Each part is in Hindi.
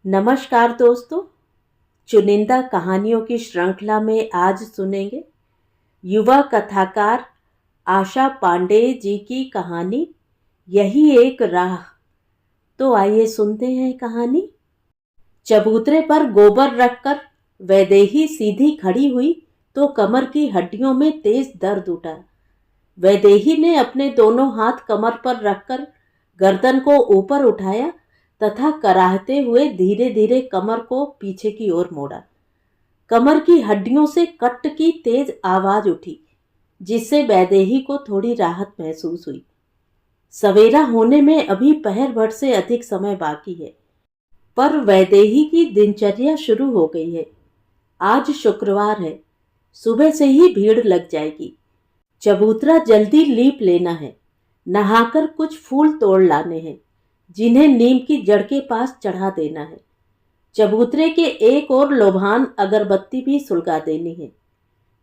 नमस्कार दोस्तों। चुनिंदा कहानियों की श्रृंखला में आज सुनेंगे युवा कथाकार आशा पांडे जी की कहानी यही एक राह। तो आइए सुनते हैं कहानी। चबूतरे पर गोबर रखकर वैदेही सीधी खड़ी हुई तो कमर की हड्डियों में तेज दर्द उठा। वैदेही ने अपने दोनों हाथ कमर पर रखकर गर्दन को ऊपर उठाया तथा कराहते हुए धीरे धीरे कमर को पीछे की ओर मोड़ा। कमर की हड्डियों से कट की तेज आवाज उठी, जिससे वैदेही को थोड़ी राहत महसूस हुई। सवेरा होने में अभी पहर भर से अधिक समय बाकी है, पर वैदेही की दिनचर्या शुरू हो गई है। आज शुक्रवार है, सुबह से ही भीड़ लग जाएगी। चबूतरा जल्दी लीप लेना है, नहाकर कुछ फूल तोड़ लाने हैं, जिन्हें नीम की जड़ के पास चढ़ा देना है। चबूतरे के एक और लोभान अगरबत्ती भी सुलगा देनी है।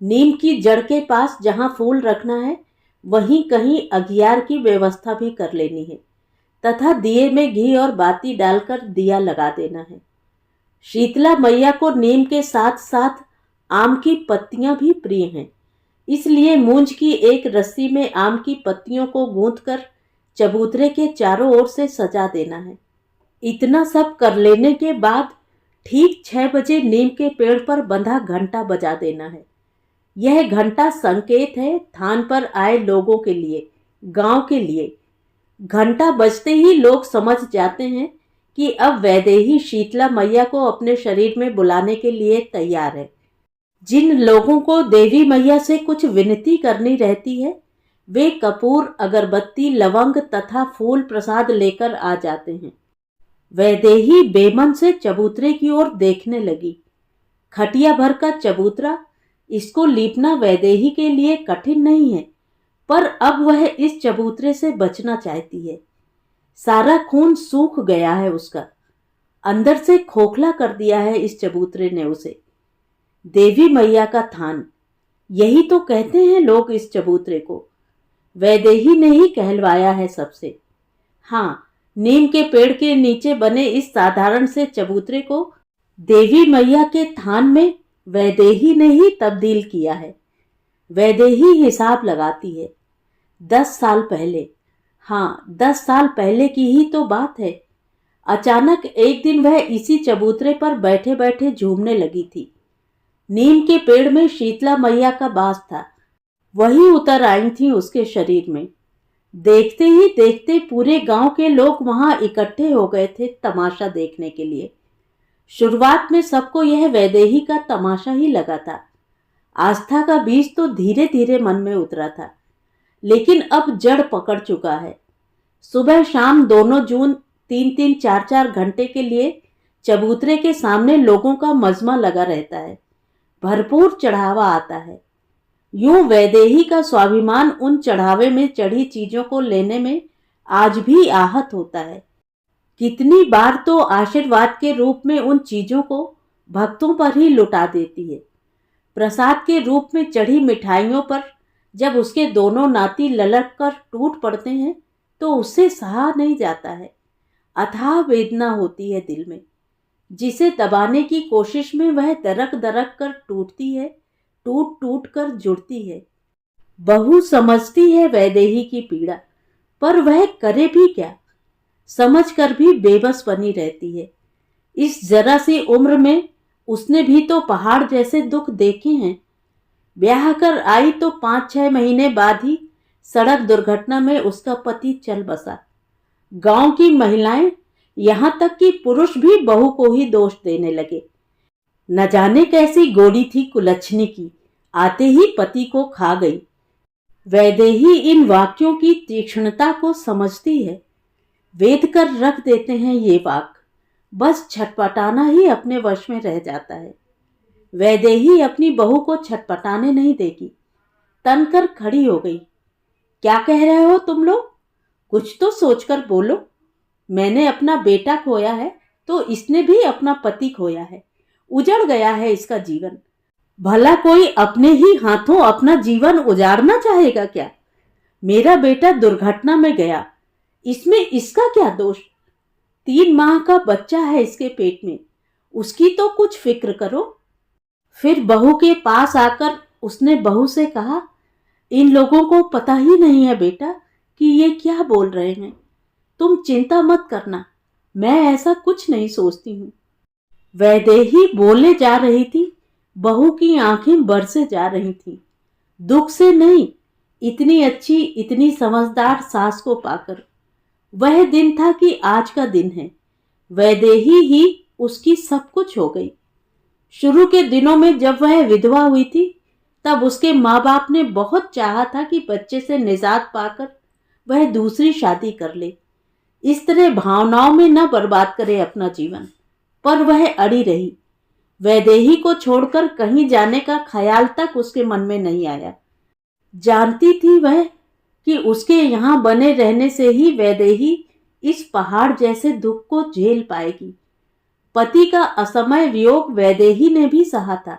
नीम की जड़ के पास जहां फूल रखना है, वहीं कहीं अगियार की व्यवस्था भी कर लेनी है तथा दिए में घी और बाती डालकर दिया लगा देना है। शीतला मैया को नीम के साथ साथ आम की पत्तियां भी प्रिय हैं, इसलिए मूंज की एक रस्सी में आम की पत्तियों को गूंथकर चबूतरे के चारों ओर से सजा देना है। इतना सब कर लेने के बाद ठीक 6 बजे नीम के पेड़ पर बंधा घंटा बजा देना है। यह घंटा संकेत है थान पर आए लोगों के लिए, गांव के लिए। घंटा बजते ही लोग समझ जाते हैं कि अब वैदेही शीतला मैया को अपने शरीर में बुलाने के लिए तैयार है। जिन लोगों को देवी मैया से कुछ विनती करनी रहती है, वे कपूर, अगरबत्ती, लवंग तथा फूल प्रसाद लेकर आ जाते हैं। वैदेही बेमन से चबूतरे की ओर देखने लगी। खटिया भर का चबूतरा, इसको लीपना वैदेही के लिए कठिन नहीं है, पर अब वह इस चबूतरे से बचना चाहती है। सारा खून सूख गया है उसका, अंदर से खोखला कर दिया है इस चबूतरे ने उसे। देवी मैया का थान, यही तो कहते हैं लोग इस चबूतरे को। वैदेही ने ही कहलवाया है सबसे। हाँ, नीम के पेड़ के नीचे बने इस साधारण से चबूतरे को देवी मैया के थान में वैदेही ने ही तब्दील किया है। वैदेही हिसाब लगाती है। 10 साल पहले, हाँ 10 साल पहले की ही तो बात है। अचानक एक दिन वह इसी चबूतरे पर बैठे बैठे झूमने लगी थी। नीम के पेड़ में शीतला मैया का बास था, वही उतर आई थी उसके शरीर में। देखते ही देखते पूरे गांव के लोग वहां इकट्ठे हो गए थे तमाशा देखने के लिए। शुरुआत में सबको यह वैदेही का तमाशा ही लगा था। आस्था का बीज तो धीरे धीरे मन में उतरा था, लेकिन अब जड़ पकड़ चुका है। सुबह शाम दोनों जून 3-3, 4-4 घंटे के लिए चबूतरे के सामने लोगों का मजमा लगा रहता है। भरपूर चढ़ावा आता है। यूं वैदेही का स्वाभिमान उन चढ़ावे में चढ़ी चीजों को लेने में आज भी आहत होता है। कितनी बार तो आशीर्वाद के रूप में उन चीजों को भक्तों पर ही लुटा देती है। प्रसाद के रूप में चढ़ी मिठाइयों पर जब उसके दोनों नाती ललक कर टूट पड़ते हैं तो उससे सहा नहीं जाता है। अथाह वेदना होती है दिल में, जिसे दबाने की कोशिश में वह दरक दरक कर टूटती है, टूट टूट कर जुड़ती है। बहू समझती है वैदेही की पीड़ा, पर वह करे भी क्या, समझ कर भी बेबस बनी रहती है। इस जरा सी उम्र में उसने भी तो पहाड़ जैसे दुख देखे हैं। ब्याह कर आई तो 5-6 महीने बाद ही सड़क दुर्घटना में उसका पति चल बसा। गांव की महिलाएं, यहां तक कि पुरुष भी बहू को ही दोष देने लगे। न जाने कैसी गोड़ी थी कुलच्छनी की, आते ही पति को खा गई। वैदेही इन वाक्यों की तीक्ष्णता को समझती है। वेद कर रख देते हैं ये वाक, बस छटपटाना ही अपने वश में रह जाता है। वैदेही अपनी बहू को छटपटाने नहीं देगी। तनकर खड़ी हो गई। क्या कह रहे हो तुम लोग? कुछ तो सोचकर बोलो। मैंने अपना बेटा खोया है तो इसने भी अपना पति खोया है। उजड़ गया है इसका जीवन। भला कोई अपने ही हाथों अपना जीवन उजाड़ना चाहेगा क्या? मेरा बेटा दुर्घटना में गया, इसमें इसका क्या दोष? 3 माह का बच्चा है इसके पेट में, उसकी तो कुछ फिक्र करो। फिर बहू के पास आकर उसने बहू से कहा, इन लोगों को पता ही नहीं है बेटा कि ये क्या बोल रहे हैं। तुम चिंता मत करना, मैं ऐसा कुछ नहीं सोचती हूँ। वैदेही बोले जा रही थी, बहू की आंखें बरसे जा रही थीं। दुख से नहीं, इतनी अच्छी, इतनी समझदार सास को पाकर। वह दिन था कि आज का दिन है। वैदेही ही उसकी सब कुछ हो गई। शुरू के दिनों में जब वह विधवा हुई थी, तब उसके माँ बाप ने बहुत चाहा था कि बच्चे से निजात पाकर वह दूसरी शादी कर ले, इस तरह भावनाओं में न बर्बाद करे अपना जीवन। पर वह अड़ी रही। वैदेही को छोड़कर कहीं जाने का ख्याल तक उसके मन में नहीं आया। जानती थी वह कि उसके यहाँ बने रहने से ही वैदेही इस पहाड़ जैसे दुख को झेल पाएगी। पति का असमय वियोग वैदेही ने भी सहा था।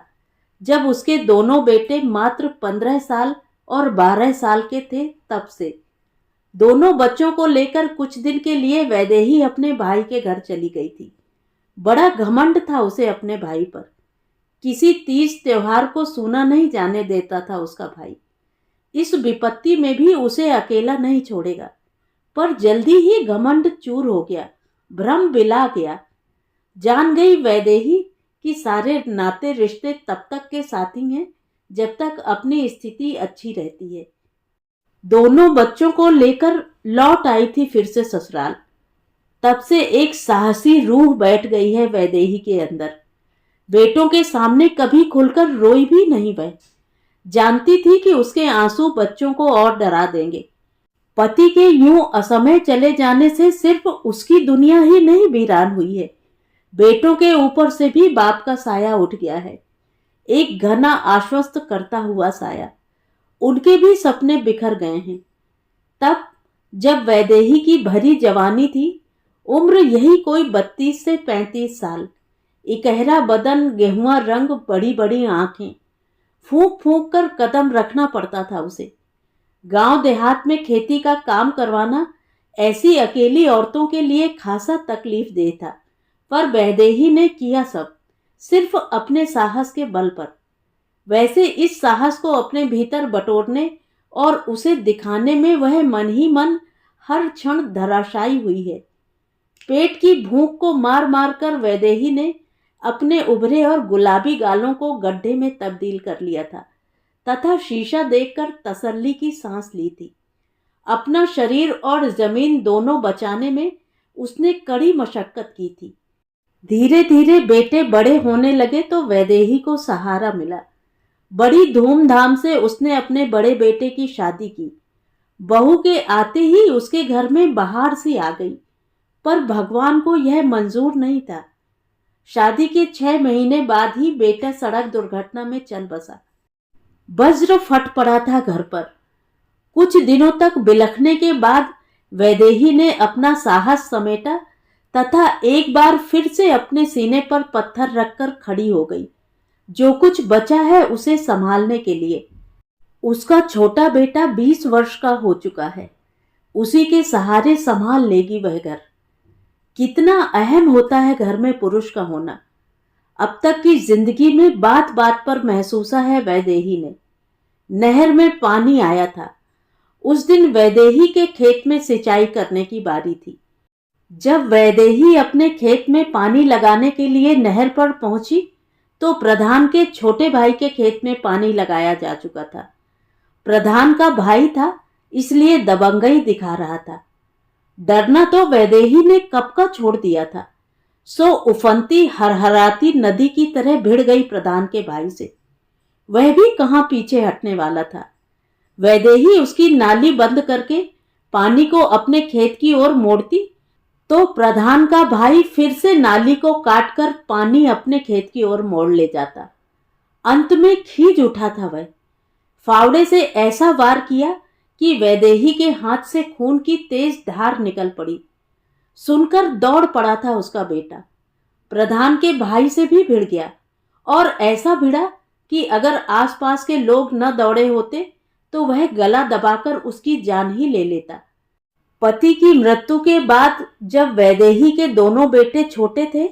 जब उसके दोनों बेटे मात्र 15 साल और 12 साल के थे, तब से दोनों बच्चों को लेकर कुछ दिन के लिए वैदेही अपने भाई के घर चली गई थी। बड़ा घमंड था उसे अपने भाई पर। किसी तीज त्योहार को सूना नहीं जाने देता था उसका भाई। इस विपत्ति में भी उसे अकेला नहीं छोड़ेगा। पर जल्दी ही घमंड चूर हो गया, भ्रम बिला गया। जान गई वैदेही कि सारे नाते रिश्ते तब तक के साथी हैं जब तक अपनी स्थिति अच्छी रहती है। दोनों बच्चों को लेकर लौट आई थी फिर से ससुराल। तब से एक साहसी रूह बैठ गई है वैदेही के अंदर। बेटों के सामने कभी खुलकर रोई भी नहीं वह। जानती थी कि उसके आंसू बच्चों को और डरा देंगे। पति के यूं असमय चले जाने से सिर्फ उसकी दुनिया ही नहीं वीरान हुई है, बेटों के ऊपर से भी बाप का साया उठ गया है, एक घना आश्वस्त करता हुआ साया। उनके भी सपने बिखर गए हैं। तब जब वैदेही की भरी जवानी थी, उम्र यही कोई 32 से 35 साल, इकहरा बदन, गेहुआ रंग, बड़ी बड़ी आंखें, फूंक फूंक कर कदम रखना पड़ता था उसे। गांव देहात में खेती का काम करवाना ऐसी अकेली औरतों के लिए खासा तकलीफ दे था, पर वैदेही ने किया सब सिर्फ अपने साहस के बल पर। वैसे इस साहस को अपने भीतर बटोरने और उसे दिखाने में वह मन ही मन हर क्षण धराशायी हुई है। पेट की भूख को मार मार कर वैदेही ने अपने उभरे और गुलाबी गालों को गड्ढे में तब्दील कर लिया था तथा शीशा देखकर तसल्ली की सांस ली थी। अपना शरीर और जमीन दोनों बचाने में उसने कड़ी मशक्कत की थी। धीरे धीरे बेटे बड़े होने लगे तो वैदेही को सहारा मिला। बड़ी धूमधाम से उसने अपने बड़े बेटे की शादी की। बहू के आते ही उसके घर में बहार सी आ गई, पर भगवान को यह मंजूर नहीं था। शादी के 6 महीने बाद ही बेटा सड़क दुर्घटना में चल बसा। वज्र फट पड़ा था घर पर। कुछ दिनों तक बिलखने के बाद वैदेही ने अपना साहस समेटा तथा एक बार फिर से अपने सीने पर पत्थर रखकर खड़ी हो गई, जो कुछ बचा है उसे संभालने के लिए। उसका छोटा बेटा 20 वर्ष का हो चुका है, उसी के सहारे संभाल लेगी वह घर। कितना अहम होता है घर में पुरुष का होना। अब तक की जिंदगी में बात बात पर महसूसा है वैदेही ने। नहर में पानी आया था। उस दिन वैदेही के खेत में सिंचाई करने की बारी थी। जब वैदेही अपने खेत में पानी लगाने के लिए नहर पर पहुंची तो प्रधान के छोटे भाई के खेत में पानी लगाया जा चुका था। प्रधान का भाई था, इसलिए दबंगई दिखा रहा था। डरना तो वैदेही ने कब का छोड़ दिया था। सो उफनती हरहराती नदी की तरह भिड़ गई प्रधान के भाई से। वह भी कहां पीछे हटने वाला था। वैदेही उसकी नाली बंद करके पानी को अपने खेत की ओर मोड़ती तो प्रधान का भाई फिर से नाली को काटकर पानी अपने खेत की ओर मोड़ ले जाता। अंत में खींच उठा था वह। फावड़े से ऐसा वार किया कि वैदेही के हाथ से खून की तेज धार निकल पड़ी। सुनकर दौड़ पड़ा था उसका बेटा। प्रधान के भाई से भी भिड़ गया और ऐसा भिड़ा कि अगर आसपास के लोग न दौड़े होते तो वह गला दबाकर उसकी जान ही ले लेता। पति की मृत्यु के बाद जब वैदेही के दोनों बेटे छोटे थे,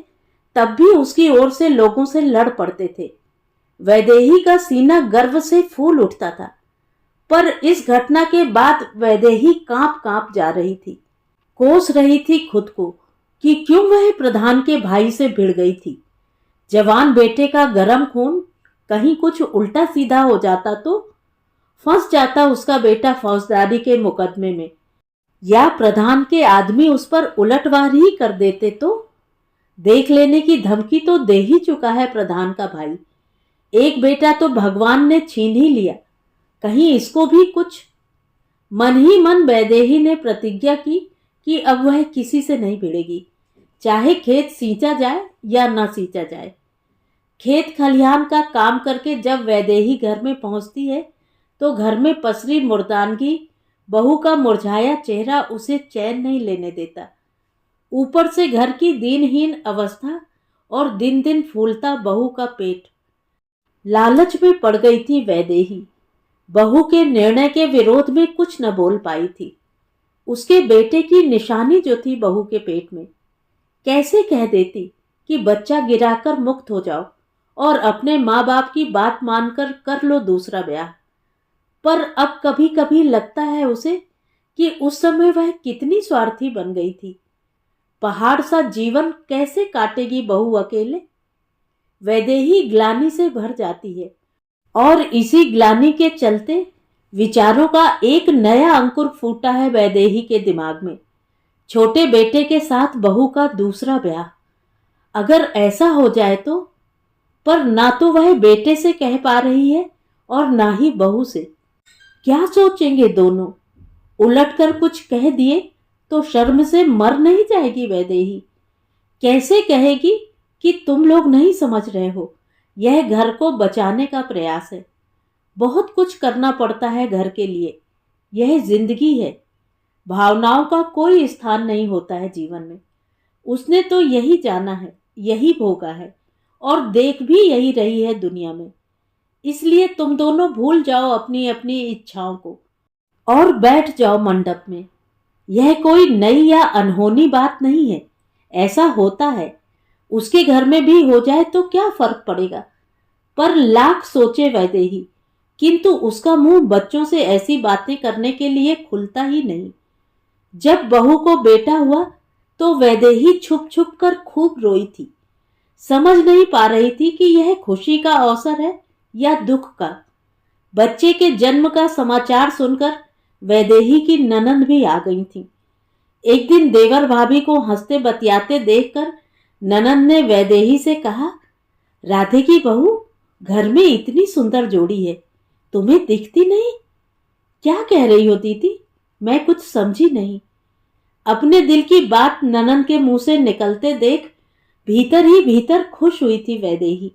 तब भी उसकी ओर से लोगों से लड़ पड़ते थे। वैदेही का सीना गर्व से फूल उठता था, पर इस घटना के बाद वैदेही कांप कांप जा रही थी। कोस रही थी खुद को कि क्यों वह प्रधान के भाई से भिड़ गई थी। जवान बेटे का गर्म खून कहीं कुछ उल्टा सीधा हो जाता तो फंस जाता उसका बेटा फौजदारी के मुकदमे में, या प्रधान के आदमी उस पर उलटवार ही कर देते तो। देख लेने की धमकी तो दे ही चुका है प्रधान का भाई। एक बेटा तो भगवान ने छीन ही लिया, कहीं इसको भी कुछ। मन ही मन वैदेही ने प्रतिज्ञा की कि अब वह किसी से नहीं भिड़ेगी, चाहे खेत सींचा जाए या न सींचा जाए। खेत खलिहान का काम करके जब वैदेही घर में पहुंचती है तो घर में पसरी मुर्दानगी, बहू का मुरझाया चेहरा उसे चैन नहीं लेने देता। ऊपर से घर की दीनहीन अवस्था और दिन दिन फूलता बहू का पेट। लालच में पड़ गई थी वैदेही। बहू के निर्णय के विरोध में कुछ न बोल पाई थी। उसके बेटे की निशानी जो थी बहू के पेट में, कैसे कह देती कि बच्चा गिराकर मुक्त हो जाओ और अपने माँ बाप की बात मानकर कर लो दूसरा ब्याह। पर अब कभी कभी लगता है उसे कि उस समय वह कितनी स्वार्थी बन गई थी। पहाड़ सा जीवन कैसे काटेगी बहू अकेले। वैदेही ग्लानि से भर जाती है और इसी ग्लानि के चलते विचारों का एक नया अंकुर फूटा है वैदेही के दिमाग में। छोटे बेटे के साथ बहू का दूसरा ब्याह, अगर ऐसा हो जाए तो। पर ना तो वह बेटे से कह पा रही है और ना ही बहू से। क्या सोचेंगे दोनों। उलटकर कुछ कह दिए तो शर्म से मर नहीं जाएगी वैदेही। कैसे कहेगी कि तुम लोग नहीं समझ रहे हो, यह घर को बचाने का प्रयास है। बहुत कुछ करना पड़ता है घर के लिए, यह जिंदगी है। भावनाओं का कोई स्थान नहीं होता है जीवन में। उसने तो यही जाना है, यही भोगा है और देख भी यही रही है दुनिया में। इसलिए तुम दोनों भूल जाओ अपनी अपनी इच्छाओं को और बैठ जाओ मंडप में। यह कोई नई या अनहोनी बात नहीं है, ऐसा होता है। उसके घर में भी हो जाए तो क्या फर्क पड़ेगा। पर लाख सोचे वैदेही, किंतु उसका मुंह बच्चों से ऐसी बातें करने के लिए खुलता ही नहीं। जब बहू को बेटा हुआ तो वैदेही छुप छुप कर खूब रोई थी। समझ नहीं पा रही थी कि यह खुशी का अवसर है या दुख का। बच्चे के जन्म का समाचार सुनकर वैदेही की ननंद भी आ गई थी। एक दिन देवर भाभी को हंसते बतियाते देखकर ननंद ने वैदेही से कहा, राधे की बहू, घर में इतनी सुंदर जोड़ी है, तुम्हें दिखती नहीं। क्या कह रही हो दीदी, मैं कुछ समझी नहीं। अपने दिल की बात ननंद के मुंह से निकलते देख भीतर ही भीतर खुश हुई थी वैदेही।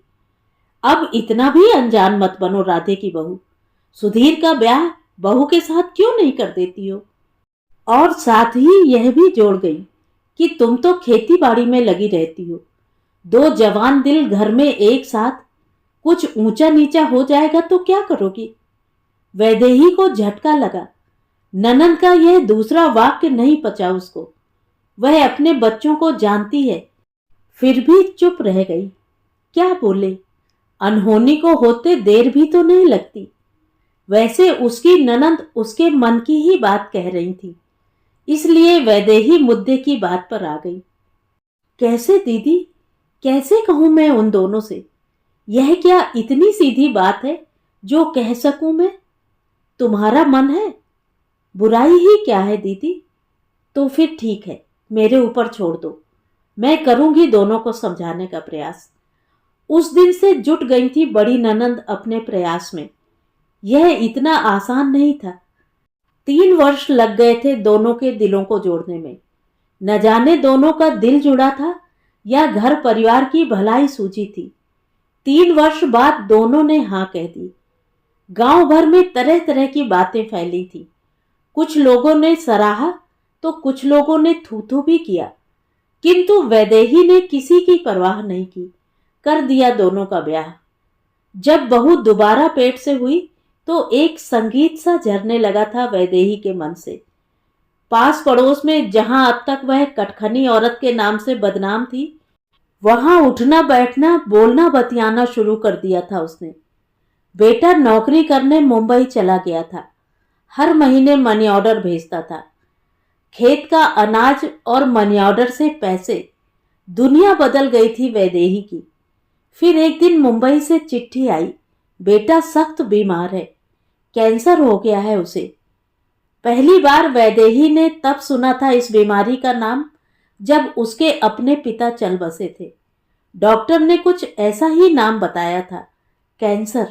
अब इतना भी अनजान मत बनो राधे की बहू। सुधीर का ब्याह बहू के साथ क्यों नहीं कर देती हो। और साथ ही यह भी जोड़ गई कि तुम तो खेती बाड़ी में लगी रहती हो। दो जवान दिल घर में एक साथ, कुछ ऊंचा नीचा हो जाएगा तो क्या करोगी। वैदेही को झटका लगा। ननंद का यह दूसरा वाक्य नहीं पचा उसको। वह अपने बच्चों को जानती है, फिर भी चुप रह गई। क्या बोले, अनहोनी को होते देर भी तो नहीं लगती। वैसे उसकी ननंद उसके मन की ही बात कह रही थी, इसलिए वैदेही मुद्दे की बात पर आ गई। कैसे दीदी, कैसे कहूं मैं उन दोनों से। यह क्या इतनी सीधी बात है जो कह सकूं मैं। तुम्हारा मन है, बुराई ही क्या है दीदी। तो फिर ठीक है, मेरे ऊपर छोड़ दो, मैं करूंगी दोनों को समझाने का प्रयास। उस दिन से जुट गई थी बड़ी ननंद अपने प्रयास में। यह इतना आसान नहीं था। 3 वर्ष लग गए थे दोनों के दिलों को जोड़ने में। न जाने दोनों का दिल जुड़ा था या घर परिवार की भलाई सूझी थी। 3 वर्ष बाद दोनों ने हाँ कह दी। गांव भर में तरह तरह की बातें फैली थी। कुछ लोगों ने सराहा तो कुछ लोगों ने थू थू भी किया, किंतु वैदेही ने किसी की परवाह नहीं की, कर दिया दोनों का ब्याह। जब बहू दोबारा पेट से हुई तो एक संगीत सा झरने लगा था वैदेही के मन से। पास पड़ोस में जहां अब तक वह कटखनी औरत के नाम से बदनाम थी, वहां उठना बैठना बोलना बतियाना शुरू कर दिया था उसने। बेटा नौकरी करने मुंबई चला गया था। हर महीने मनी ऑर्डर भेजता था। खेत का अनाज और मनी ऑर्डर से पैसे। दुनिया बदल गई थी वैदेही की। फिर एक दिन मुंबई से चिट्ठी आई, बेटा सख्त बीमार है, कैंसर हो गया है उसे। पहली बार वैदेही ने तब सुना था इस बीमारी का नाम जब उसके अपने पिता चल बसे थे। डॉक्टर ने कुछ ऐसा ही नाम बताया था, कैंसर।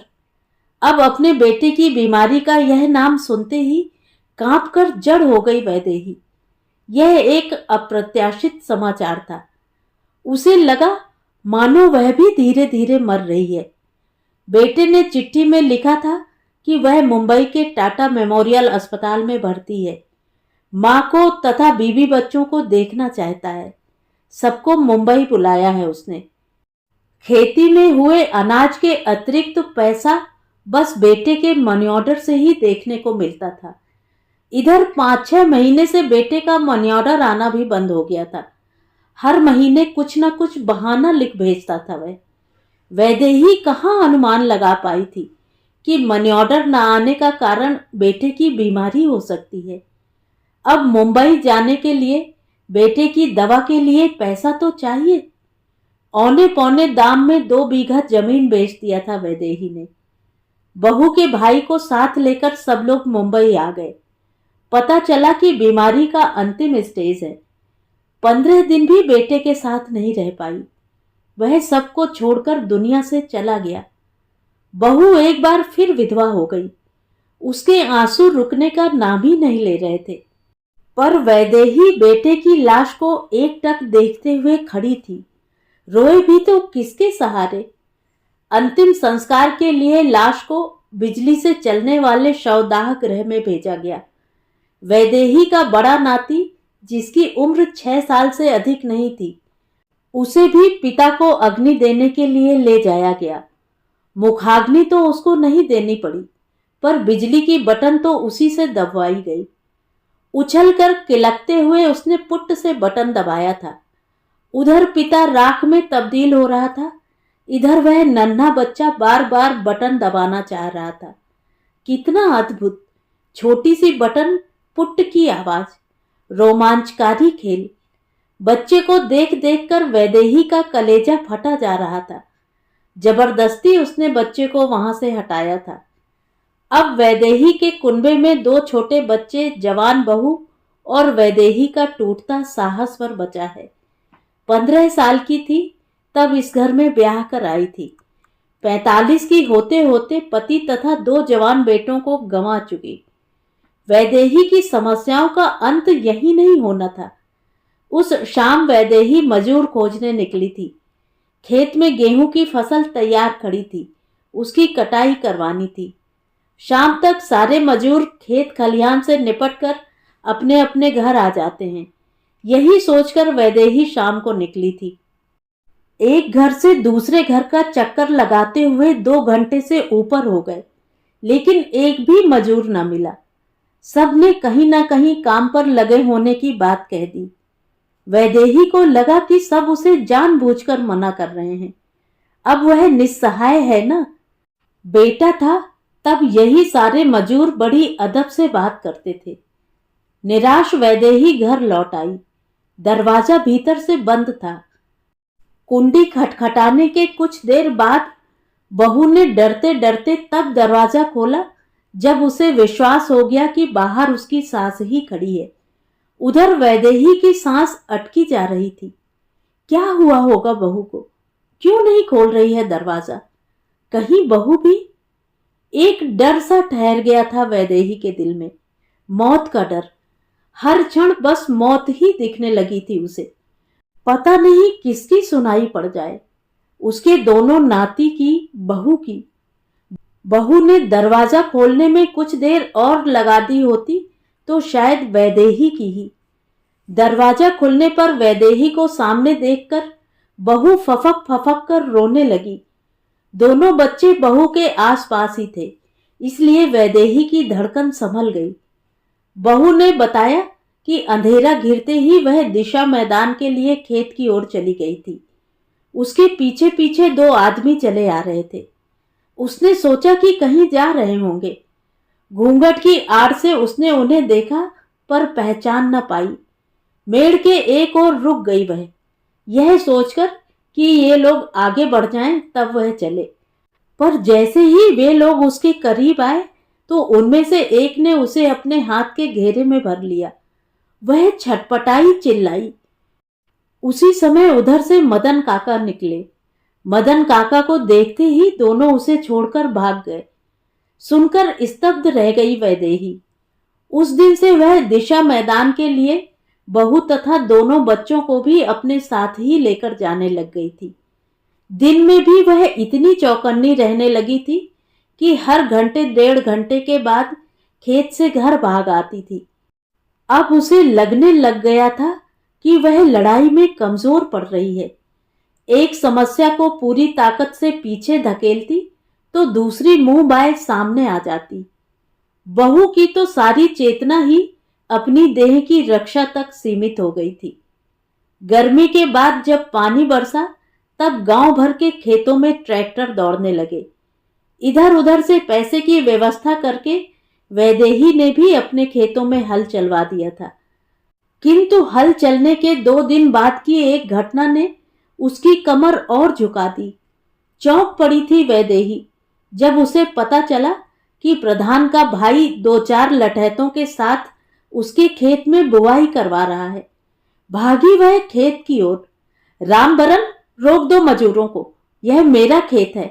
अब अपने बेटे की बीमारी का यह नाम सुनते ही कांप कर जड़ हो गई वैदेही। यह एक अप्रत्याशित समाचार था। उसे लगा मानो वह भी धीरे धीरे मर रही है। बेटे ने चिट्ठी में लिखा था कि वह मुंबई के टाटा मेमोरियल अस्पताल में भर्ती है। माँ को तथा बीवी बच्चों को देखना चाहता है। सबको मुंबई बुलाया है उसने। खेती में हुए अनाज के अतिरिक्त पैसा बस बेटे के मनी ऑर्डर से ही देखने को मिलता था। इधर 5-6 महीने से बेटे का मनी ऑर्डर आना भी बंद हो गया था। हर महीने कुछ न कुछ बहाना लिख भेजता था वह। वैदेही कहाँ अनुमान लगा पाई थी कि मनी ऑर्डर न आने का कारण बेटे की बीमारी हो सकती है। अब मुंबई जाने के लिए, बेटे की दवा के लिए पैसा तो चाहिए। औने पौने दाम में 2 बीघा जमीन बेच दिया था वैदेही ने। बहू के भाई को साथ लेकर सब लोग मुंबई आ गए। पता चला कि बीमारी का अंतिम स्टेज है। 15 दिन भी बेटे के साथ नहीं रह पाई। वह सबको छोड़कर दुनिया से चला गया। बहू एक बार फिर विधवा हो गई। उसके आंसू रुकने का नाम ही नहीं ले रहे थे। पर वैदेही बेटे की लाश को एकटक देखते हुए खड़ी थी। रोए भी तो किसके सहारे। अंतिम संस्कार के लिए लाश को बिजली से चलने वाले शवदाह गृह में भेजा गया। वैदेही का बड़ा नाती, जिसकी उम्र 6 साल से अधिक नहीं थी, उसे भी पिता को अग्नि देने के लिए ले जाया गया। मुखाग्नि तो उसको नहीं देनी पड़ी, पर बिजली की बटन तो उसी से दबवाई गई। उछलकर किलकते हुए उसने पुट्ट से बटन दबाया था। उधर पिता राख में तब्दील हो रहा था, इधर वह नन्हा बच्चा बार बार बटन दबाना चाह रहा था। कितना अद्भुत! छोटी सी बटन, पुट्ट की आवाज, रोमांचकारी खेल। बच्चे को देख देख कर वैदेही का कलेजा फटा जा रहा था। जबरदस्ती उसने बच्चे को वहां से हटाया था। अब वैदेही के कुनबे में 2 छोटे बच्चे, जवान बहू और वैदेही का टूटता साहसवर बचा है। 15 साल की थी तब इस घर में ब्याह कर आई थी। 45 की होते होते पति तथा 2 जवान बेटों को गंवा चुकी। वैदेही की समस्याओं का अंत यही नहीं होना था। उस शाम वैदेही मजूर खोजने निकली थी। खेत में गेहूं की फसल तैयार खड़ी थी, उसकी कटाई करवानी थी। शाम तक सारे मजूर खेत खलिहान से निपटकर अपने अपने घर आ जाते हैं। यही सोचकर वैदेही शाम को निकली थी। एक घर से दूसरे घर का चक्कर लगाते हुए 2 घंटे से ऊपर हो गए, लेकिन एक भी मजूर न मिला। सब ने कहीं ना कहीं काम पर लगे होने की बात कह दी। वैदेही को लगा कि सब उसे जानबूझकर मना कर रहे हैं। अब वह निस्सहाय है ना। बेटा था तब यही सारे मजूर बड़ी अदब से बात करते थे। निराश वैदेही घर लौट आई। दरवाजा भीतर से बंद था। कुंडी खटखटाने के कुछ देर बाद बहू ने डरते डरते तब दरवाजा खोला जब उसे विश्वास हो गया कि बाहर उसकी सास ही खड़ी है। उधर वैदेही की सांस अटकी जा रही थी। क्या हुआ होगा बहू को? क्यों नहीं खोल रही है दरवाजा? कहीं बहू भी? एक डर सा ठहर गया था वैदेही के दिल में, मौत का डर। हर क्षण बस मौत ही दिखने लगी थी उसे। पता नहीं किसकी सुनाई पड़ जाए, उसके दोनों नाती की, बहू की। बहू ने दरवाजा खोलने में कुछ देर और लगा दी होती तो शायद वैदेही की ही। दरवाजा खुलने पर वैदेही को सामने देखकर बहू फफक फफक कर रोने लगी। दोनों बच्चे बहू के आसपास ही थे, इसलिए वैदेही की धड़कन संभल गई। बहू ने बताया कि अंधेरा घिरते ही वह दिशा मैदान के लिए खेत की ओर चली गई थी। उसके पीछे पीछे दो आदमी चले आ रहे थे। उसने सोचा कि कहीं जा रहे होंगे। घूंघट की आड़ से उसने उन्हें देखा पर पहचान न पाई। मेड़ के एक ओर रुक गई वह, यह सोचकर कि ये लोग आगे बढ़ जाएं तब वह चले। पर जैसे ही वे लोग उसके करीब आए तो उनमें से एक ने उसे अपने हाथ के घेरे में भर लिया। वह छटपटाई, चिल्लाई। उसी समय उधर से मदन काका निकले। मदन काका को देखते ही दोनों उसे छोड़कर भाग गए। सुनकर स्तब्ध रह गई वैदेही। उस दिन से वह दिशा मैदान के लिए बहू तथा दोनों बच्चों को भी अपने साथ ही लेकर जाने लग गई थी। दिन में भी वह इतनी चौकन्नी रहने लगी थी कि हर घंटे 1.5 घंटे के बाद खेत से घर भाग आती थी। अब उसे लगने लग गया था कि वह लड़ाई में कमजोर पड़ रही है। एक समस्या को पूरी ताकत से पीछे धकेलती तो दूसरी मुंह बाएं सामने आ जाती। बहू की तो सारी चेतना ही अपनी देह की रक्षा तक सीमित हो गई थी। गर्मी के बाद जब पानी बरसा तब गांव भर के खेतों में ट्रैक्टर दौड़ने लगे। इधर उधर से पैसे की व्यवस्था करके वैदेही ने भी अपने खेतों में हल चलवा दिया था। किंतु हल चलने के 2 दिन बाद की एक घटना ने उसकी कमर और झुका दी। चौंक पड़ी थी वैदेही जब उसे पता चला कि प्रधान का भाई 2-4 लठैतों के साथ उसके खेत में बुवाई करवा रहा है। भागी वह खेत की ओर। रामबरन, रोक दो मजूरों को, यह मेरा खेत है,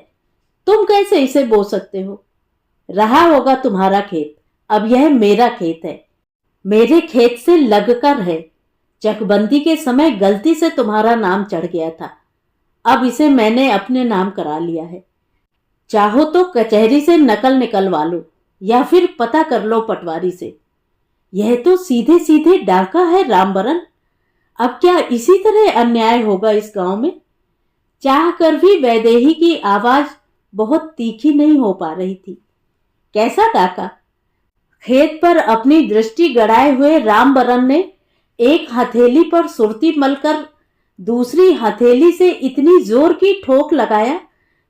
तुम कैसे इसे बो सकते हो? रहा होगा तुम्हारा खेत, अब यह मेरा खेत है। मेरे खेत से लगकर है। चकबंदी के समय गलती से तुम्हारा नाम चढ़ गया था, अब इसे मैंने अपने नाम करा लिया है। चाहो तो कचहरी से नकल निकलवा लो या फिर पता कर लो पटवारी से। यह तो सीधे सीधे डाका है रामबरन। अब क्या इसी तरह अन्याय होगा इस गांव में? चाह कर भी वैदेही की आवाज बहुत तीखी नहीं हो पा रही थी। कैसा डाका? खेत पर अपनी दृष्टि गड़ाए हुए रामबरन ने एक हथेली पर सुरती मलकर दूसरी हथेली से इतनी जोर की ठोक लगाया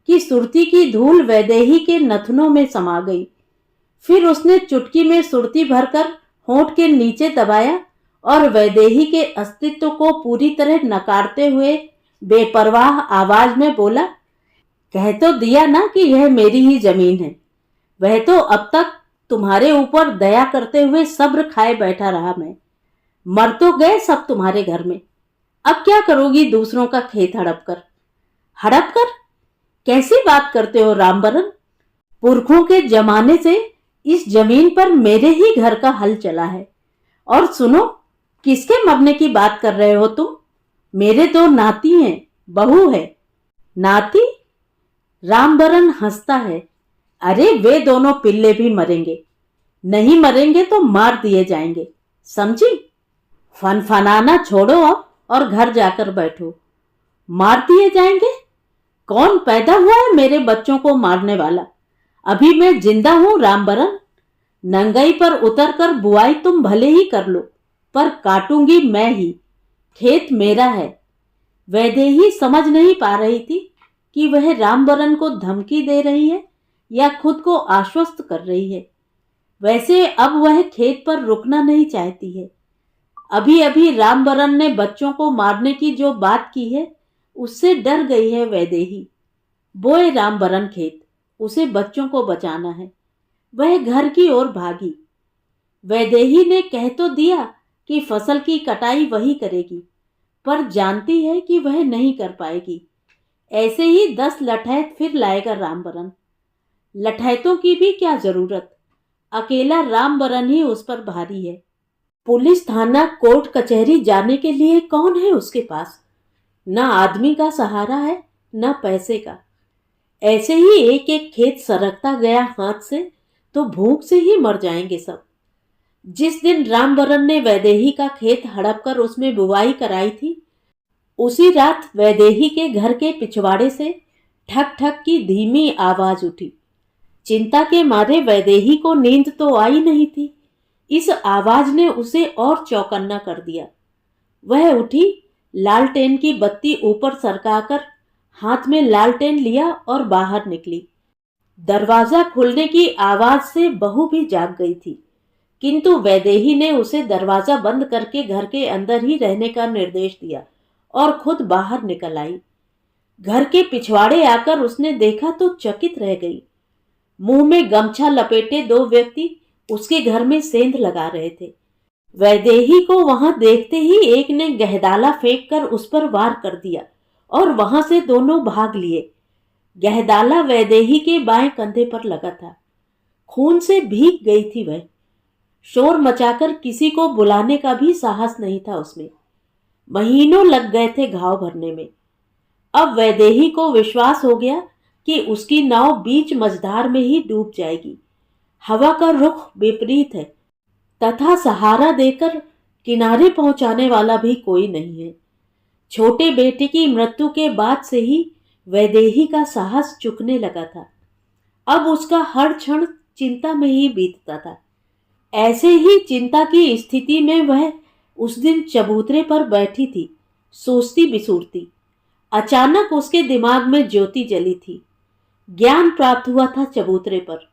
कि सुरती की धूल वैदेही के नथनों में समा गई। फिर उसने चुटकी में सुरती भरकर होंठ के नीचे दबाया और वैदेही के अस्तित्व को पूरी तरह नकारते हुए बेपरवाह आवाज में बोला, कह तो दिया ना कि यह मेरी ही जमीन है। वह तो अब तक तुम्हारे ऊपर दया करते हुए सब्र खाए बैठा रहा। मैं मर तो गए सब तुम्हारे घर में, अब क्या करोगी दूसरों का खेत हड़प कर? हड़प कर? कैसी बात करते हो रामबरन? पुरखों के जमाने से इस जमीन पर मेरे ही घर का हल चला है। और सुनो, किसके मरने की बात कर रहे हो तुम? मेरे 2 नाती हैं, बहू है। नाती? रामबरन हंसता है। अरे वे दोनों पिल्ले भी मरेंगे, नहीं मरेंगे तो मार दिए जाएंगे, समझी? फनफनाना छोड़ो अब और घर जाकर बैठो। मार दिए जाएंगे? कौन पैदा हुआ है मेरे बच्चों को मारने वाला? अभी मैं जिंदा हूं रामबरन। नंगाई पर उतरकर बुआई तुम भले ही कर लो, पर काटूंगी मैं ही। खेत मेरा है। वैदेही समझ नहीं पा रही थी कि वह रामबरन को धमकी दे रही है या खुद को आश्वस्त कर रही है। वैसे अब वह खेत पर रुकना नहीं चाहती है। अभी अभी रामबरन ने बच्चों को मारने की जो बात की है उससे डर गई है वैदेही। बोए रामबरन खेत, उसे बच्चों को बचाना है। वह घर की ओर भागी। वैदेही ने कह तो दिया कि फसल की कटाई वही करेगी, पर जानती है कि वह नहीं कर पाएगी। ऐसे ही 10 लठैत फिर लाएगा रामबरन। लठैतों की भी क्या जरूरत, अकेला रामबरन ही उस पर भारी है। पुलिस थाना, कोर्ट कचहरी जाने के लिए कौन है उसके पास? न आदमी का सहारा है न पैसे का। ऐसे ही एक एक खेत सरकता गया हाथ से तो भूख से ही मर जाएंगे सब। जिस दिन रामबरन ने वैदेही का खेत हड़प कर उसमें बुवाई कराई थी, उसी रात वैदेही के घर के पिछवाड़े से ठक ठक की धीमी आवाज उठी। चिंता के मारे वैदेही को नींद तो आई नहीं थी, इस आवाज ने उसे और चौकन्ना कर दिया। वह उठी, लालटेन की बत्ती ऊपर सरकाकर हाथ में लालटेन लिया और बाहर निकली। दरवाजा खुलने की आवाज से बहू भी जाग गई थी, किंतु वैदेही ने उसे दरवाजा बंद करके घर के अंदर ही रहने का निर्देश दिया और खुद बाहर निकल आई। घर के पिछवाड़े आकर उसने देखा तो चकित रह गई। मुंह में गमछा लपेटे दो व्यक्ति उसके घर में सेंध लगा रहे थे। वैदेही को वहां देखते ही एक ने गहदाला फेंक कर उस पर वार कर दिया और वहां से दोनों भाग लिए। गहदाला वैदेही के बाएं कंधे पर लगा था। खून से भीग गई थी वह। शोर मचाकर किसी को बुलाने का भी साहस नहीं था उसमें। महीनों लग गए थे घाव भरने में। अब वैदेही को विश्वास हो गया कि उसकी नाव बीच मझधार में ही डूब जाएगी। हवा का रुख विपरीत है तथा सहारा देकर किनारे पहुंचाने वाला भी कोई नहीं है। छोटे बेटे की मृत्यु के बाद से ही वैदेही का साहस चुकने लगा था। अब उसका हर क्षण चिंता में ही बीतता था। ऐसे ही चिंता की स्थिति में वह उस दिन चबूतरे पर बैठी थी, सोचती बिसूरती। अचानक उसके दिमाग में ज्योति जली थी। ज्ञान प्राप्त हुआ था चबूतरे पर।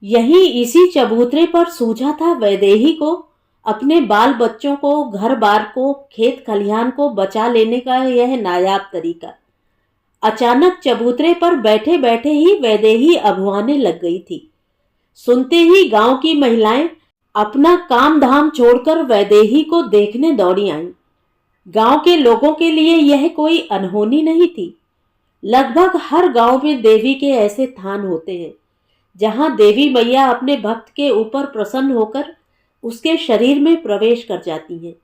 यही इसी चबूतरे पर सूझा था वैदेही को अपने बाल बच्चों को, घर बार को, खेत खलिहान को बचा लेने का यह नायाब तरीका। अचानक चबूतरे पर बैठे बैठे ही वैदेही अभुआने लग गई थी। सुनते ही गांव की महिलाएं अपना काम धाम छोड़कर वैदेही को देखने दौड़ी आईं। गांव के लोगों के लिए यह कोई अनहोनी नहीं थी। लगभग हर गांव में देवी के ऐसे थान होते हैं जहां देवी मैया अपने भक्त के ऊपर प्रसन्न होकर उसके शरीर में प्रवेश कर जाती हैं।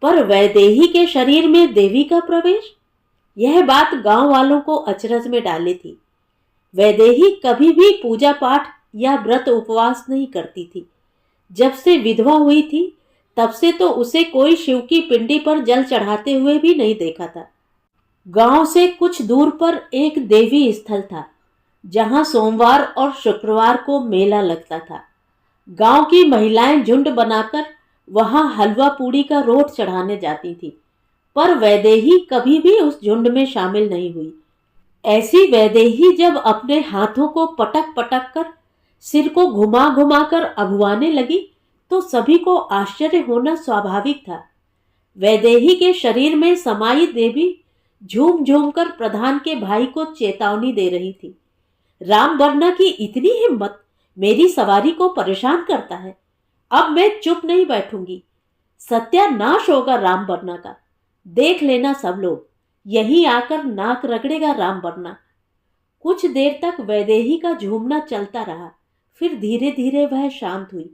पर वैदेही के शरीर में देवी का प्रवेश, यह बात गांव वालों को अचरज में डाली थी। वैदेही कभी भी पूजा पाठ या व्रत उपवास नहीं करती थी। जब से विधवा हुई थी तब से तो उसे कोई शिव की पिंडी पर जल चढ़ाते हुए भी नहीं देखा था। गांव से कुछ दूर पर एक देवी स्थल था जहां सोमवार और शुक्रवार को मेला लगता था। गांव की महिलाएं झुंड बनाकर वहां हलवा पूड़ी का रोट चढ़ाने जाती थी, पर वैदेही कभी भी उस झुंड में शामिल नहीं हुई। ऐसी वैदेही जब अपने हाथों को पटक पटक कर, सिर को घुमा घुमा कर अभुआने लगी तो सभी को आश्चर्य होना स्वाभाविक था। वैदेही के शरीर में समाई देवी झूम झूम कर प्रधान के भाई को चेतावनी दे रही थी। राम वरना की इतनी हिम्मत, मेरी सवारी को परेशान करता है। अब मैं चुप नहीं बैठूंगी। सत्यानाश होगा राम वरना का। देख लेना सब लोग, यहीं आकर नाक रगड़ेगा राम वरना। कुछ देर तक वैदेही का झूमना चलता रहा, फिर धीरे धीरे वह शांत हुई।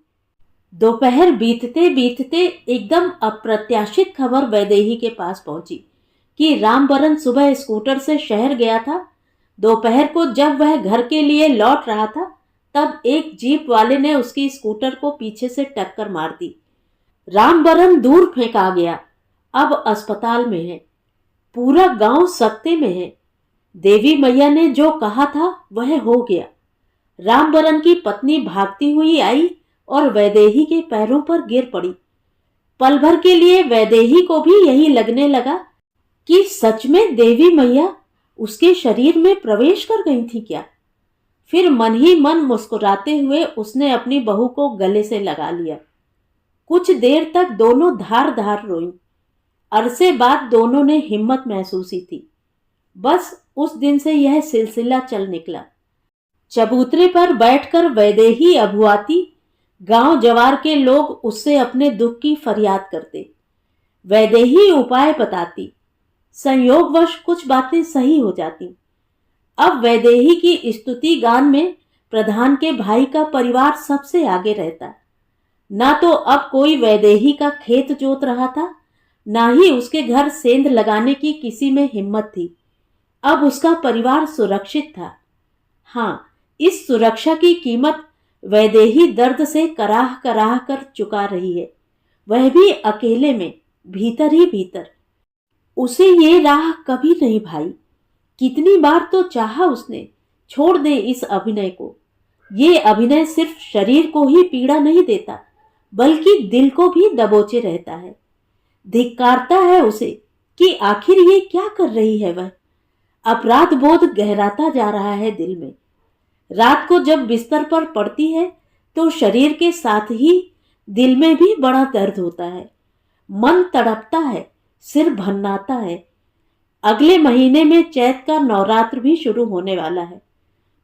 दोपहर बीतते बीतते एकदम अप्रत्याशित खबर वैदेही के पास पहुंची कि रामबरन सुबह स्कूटर से शहर गया था। दोपहर को जब वह घर के लिए लौट रहा था तब एक जीप वाले ने उसकी स्कूटर को पीछे से टक्कर मार दी। रामबरन दूर फेंका गया, अब अस्पताल में है। पूरा गांव सकते में है। देवी मैया ने जो कहा था वह हो गया। रामबरन की पत्नी भागती हुई आई और वैदेही के पैरों पर गिर पड़ी। पल भर के लिए वैदेही को भी यही लगने लगा कि सच में देवी मैया उसके शरीर में प्रवेश कर गई थी क्या। फिर मन ही मन मुस्कुराते हुए उसने अपनी बहू को गले से लगा लिया। कुछ देर तक दोनों धार धार रोईं। अरसे बाद दोनों ने हिम्मत महसूसी थी। बस उस दिन से यह सिलसिला चल निकला। चबूतरे पर बैठकर वैदेही अभुआती, गांव जवार के लोग उससे अपने दुख की फरियाद करते। वैदेही उपाय बताती। संयोगवश कुछ बातें सही हो जाती। अब वैदेही की स्तुति गान में प्रधान के भाई का परिवार सबसे आगे रहता। ना तो अब कोई वैदेही का खेत जोत रहा था, ना ही उसके घर सेंध लगाने की किसी में हिम्मत थी। अब उसका परिवार सुरक्षित था। हाँ, इस सुरक्षा की कीमत वैदेही दर्द से कराह कराह कर चुका रही है, वह भी अकेले में, भीतर ही भीतर। उसे ये राह कभी नहीं भाई। कितनी बार तो चाहा उसने छोड़ दे इस अभिनय को। ये अभिनय सिर्फ शरीर को ही पीड़ा नहीं देता, बल्कि दिल को भी दबोचे रहता है। धिक्कारता है उसे कि आखिर ये क्या कर रही है वह। अपराध बोध गहराता जा रहा है दिल में। रात को जब बिस्तर पर पड़ती है तो शरीर के साथ ही दिल में भी बड़ा दर्द होता है। मन तड़पता है, सिर भन्नाता है। अगले महीने में चैत का नवरात्र भी शुरू होने वाला है।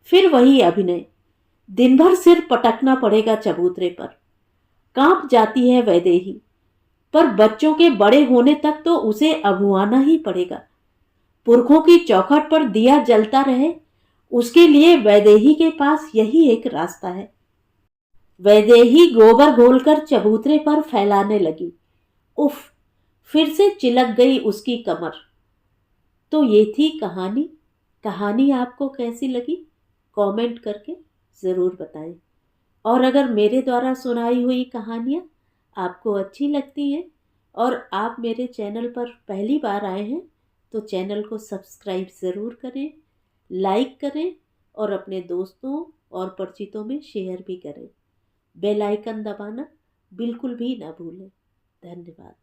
फिर वही अभिनय। दिन भर सिर पटकना पड़ेगा चबूतरे पर। कांप जाती है वैदेही, पर बच्चों के बड़े होने तक तो उसे अभुआना ही पड़ेगा। पुरखों की चौखट पर दिया जलता रहे, उसके लिए वैदेही के पास यही एक रास्ता है। वैदेही गोबर घोलकर चबूतरे पर फैलाने लगी। उफ, फिर से चिलक गई उसकी कमर। तो ये थी कहानी। कहानी आपको कैसी लगी कमेंट करके ज़रूर बताएं। और अगर मेरे द्वारा सुनाई हुई कहानियाँ आपको अच्छी लगती हैं और आप मेरे चैनल पर पहली बार आए हैं तो चैनल को सब्सक्राइब ज़रूर करें, लाइक करें और अपने दोस्तों और परिचितों में शेयर भी करें। बेल आइकन दबाना बिल्कुल भी ना भूलें। धन्यवाद।